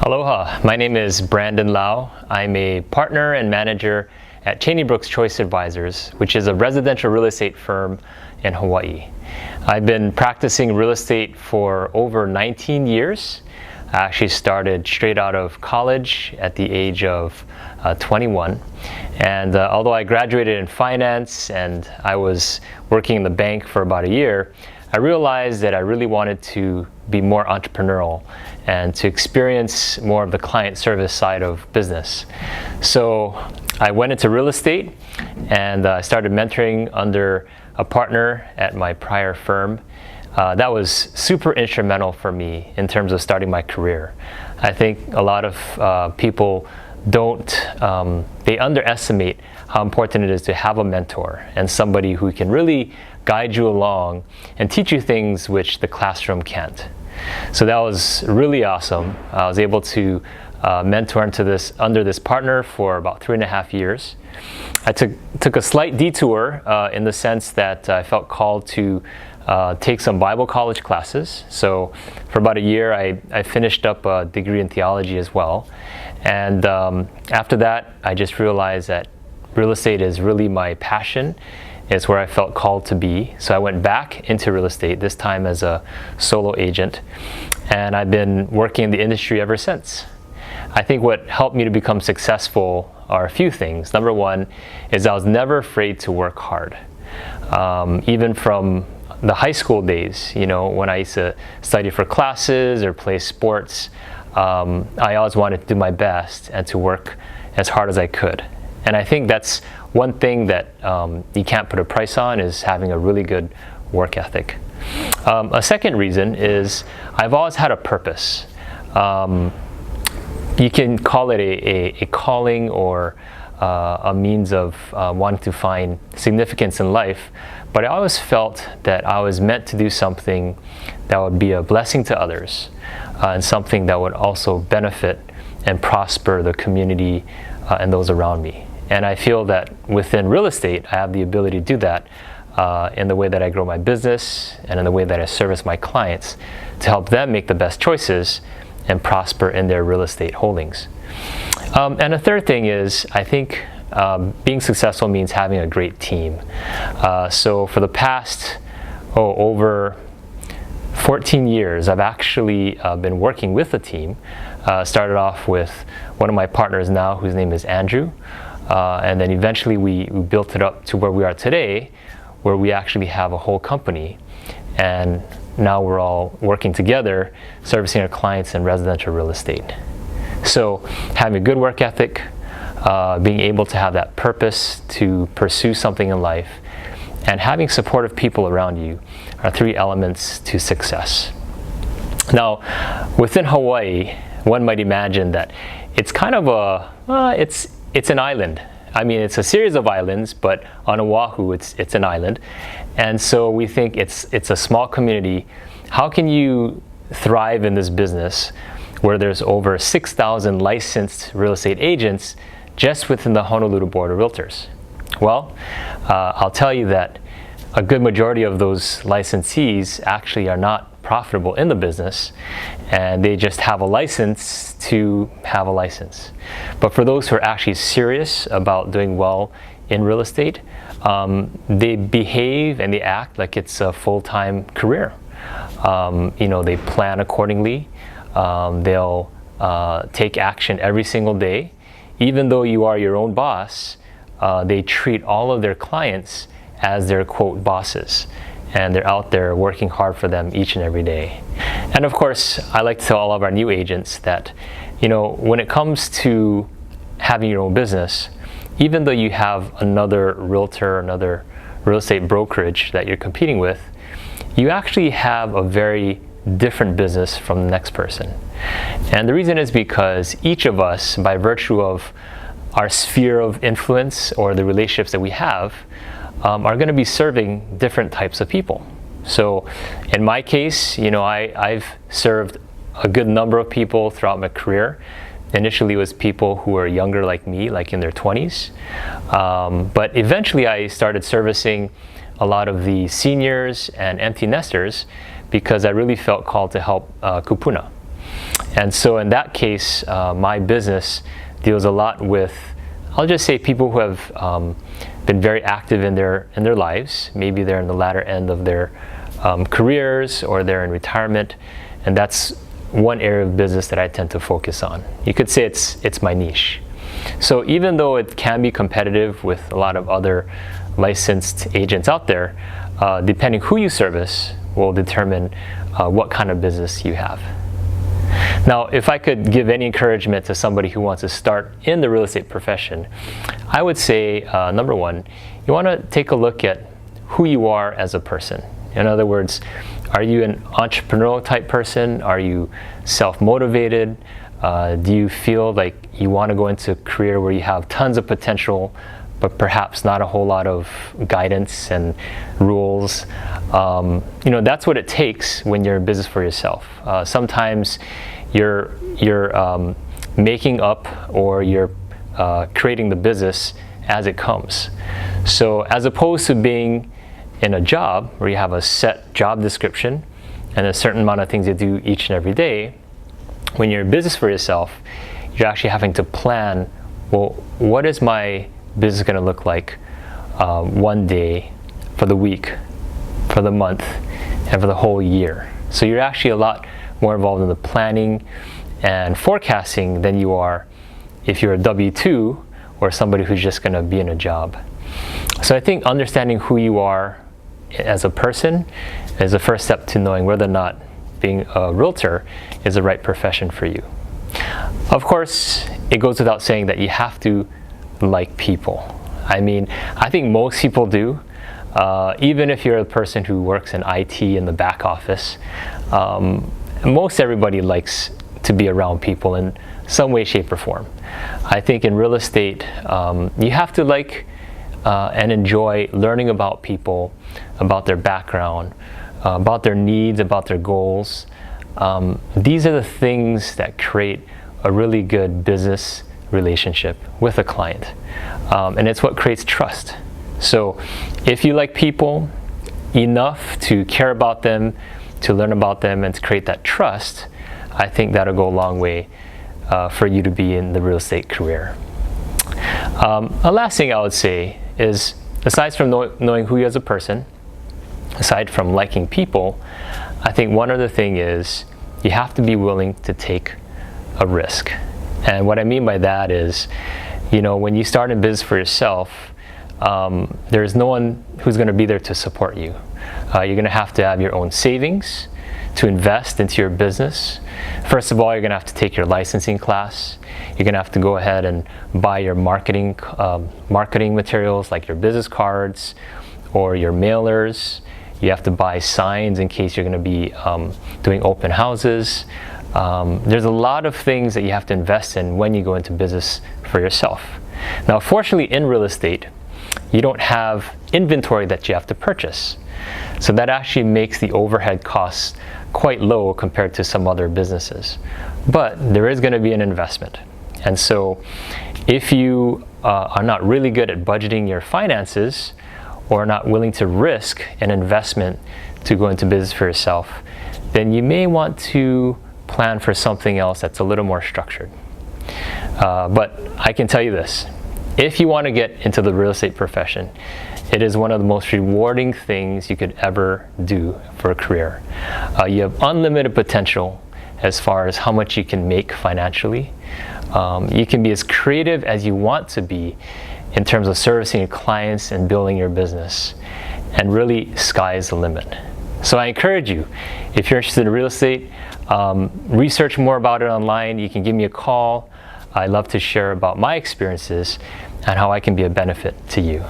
Aloha, my name is Brandon Lau. I'm a partner and manager at Cheney Brooks Choice Advisors, which is a residential real estate firm in Hawaii. I've been practicing real estate for over 19 years. I actually started straight out of college at the age of 21. And although I graduated in finance and I was working in the bank for about a year, I realized that I really wanted to be more entrepreneurial and to experience more of the client service side of business. So I went into real estate and I started mentoring under a partner at my prior firm. That was super instrumental for me in terms of starting my career. I think a lot of people they underestimate how important it is to have a mentor and somebody who can really guide you along and teach you things which the classroom can't. So that was really awesome. I was able to mentor under this partner for about 3.5 years. I took a slight detour in the sense that I felt called to take some Bible college classes. So for about a year, I finished up a degree in theology as well. And after that, I just realized that real estate is really my passion. It's where I felt called to be. So I went back into real estate, this time as a solo agent. And I've been working in the industry ever since. I think what helped me to become successful are a few things. Number one is I was never afraid to work hard. Even from the high school days, when I used to study for classes or play sports, I always wanted to do my best and to work as hard as I could. And I think that's one thing that you can't put a price on, is having a really good work ethic. A second reason is I've always had a purpose. You can call it a calling or a means of wanting to find significance in life, but I always felt that I was meant to do something that would be a blessing to others and something that would also benefit and prosper the community and those around me. And I feel that within real estate, I have the ability to do that in the way that I grow my business and in the way that I service my clients to help them make the best choices and prosper in their real estate holdings. And a third thing is, I think being successful means having a great team. So for the past over 14 years, I've actually been working with a team. Started off with one of my partners now, whose name is Andrew. And then eventually we built it up to where we are today, where we actually have a whole company. And now we're all working together, servicing our clients in residential real estate. So having a good work ethic, being able to have that purpose to pursue something in life, and having supportive people around you are 3 elements to success. Now, within Hawaii, one might imagine that it's kind of it's an island. I mean, it's a series of islands, but on Oahu, it's an island. And so we think it's a small community. How can you thrive in this business where there's over 6,000 licensed real estate agents just within the Honolulu Board of Realtors? Well, I'll tell you that a good majority of those licensees actually are not profitable in the business, and they just have a license to have a license. But for those who are actually serious about doing well in real estate, they behave and they act like it's a full-time career. They plan accordingly. They'll take action every single day. Even though you are your own boss, they treat all of their clients as their, quote, bosses. And they're out there working hard for them each and every day. And of course, I like to tell all of our new agents that, when it comes to having your own business, even though you have another realtor, another real estate brokerage that you're competing with, you actually have a very different business from the next person. And the reason is because each of us, by virtue of our sphere of influence or the relationships that we have, are going to be serving different types of people. So in my case, I've served a good number of people throughout my career. Initially it was people who were younger like me, like in their 20s. But eventually I started servicing a lot of the seniors and empty nesters because I really felt called to help kupuna. And so in that case, my business deals a lot with, I'll just say, people who have been very active in their lives. Maybe they're in the latter end of their careers, or they're in retirement, and that's one area of business that I tend to focus on. You could say it's my niche. So even though it can be competitive with a lot of other licensed agents out there, depending who you service will determine what kind of business you have. Now, if I could give any encouragement to somebody who wants to start in the real estate profession, I would say, number one, you want to take a look at who you are as a person. In other words, are you an entrepreneurial type person? Are you self-motivated? Do you feel like you want to go into a career where you have tons of potential, but perhaps not a whole lot of guidance and rules? That's what it takes when you're in business for yourself. Sometimes you're making up, or you're creating the business as it comes. So as opposed to being in a job where you have a set job description and a certain amount of things you do each and every day, when you're in business for yourself, you're actually having to plan, well, what is my business going to look like one day, for the week, for the month, and for the whole year. So you're actually a lot more involved in the planning and forecasting than you are if you're a W-2 or somebody who's just going to be in a job. So I think understanding who you are as a person is the first step to knowing whether or not being a realtor is the right profession for you. Of course, it goes without saying that you have to like people. I mean, I think most people do. Even if you're a person who works in IT in the back office, most everybody likes to be around people in some way, shape, or form. I think in real estate, you have to like and enjoy learning about people, about their background, about their needs, about their goals. These are the things that create a really good business relationship with a client. And it's what creates trust. So if you like people enough to care about them, to learn about them, and to create that trust, I think that'll go a long way for you to be in the real estate career. A last thing I would say is, aside from knowing who you are as a person, aside from liking people, I think one other thing is you have to be willing to take a risk. And what I mean by that is, when you start in business for yourself, there's no one who's going to be there to support you. You're going to have your own savings to invest into your business. First of all, you're going to have to take your licensing class. You're going to have to go ahead and buy your marketing materials, like your business cards or your mailers. You have to buy signs in case you're going to be doing open houses. There's a lot of things that you have to invest in when you go into business for yourself. Now, fortunately, in real estate, you don't have inventory that you have to purchase. So that actually makes the overhead costs quite low compared to some other businesses. But there is going to be an investment. And so if you are not really good at budgeting your finances, or not willing to risk an investment to go into business for yourself, then you may want to plan for something else that's a little more structured. But I can tell you this, if you want to get into the real estate profession, it is one of the most rewarding things you could ever do for a career. You have unlimited potential as far as how much you can make financially. You can be as creative as you want to be in terms of servicing your clients and building your business. And really, sky's the limit. So I encourage you, if you're interested in real estate, research more about it online. You can give me a call. I love to share about my experiences and how I can be a benefit to you.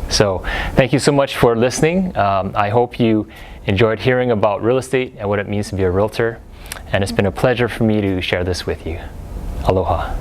So thank you so much for listening. I hope you enjoyed hearing about real estate and what it means to be a realtor. And it's been a pleasure for me to share this with you. Aloha.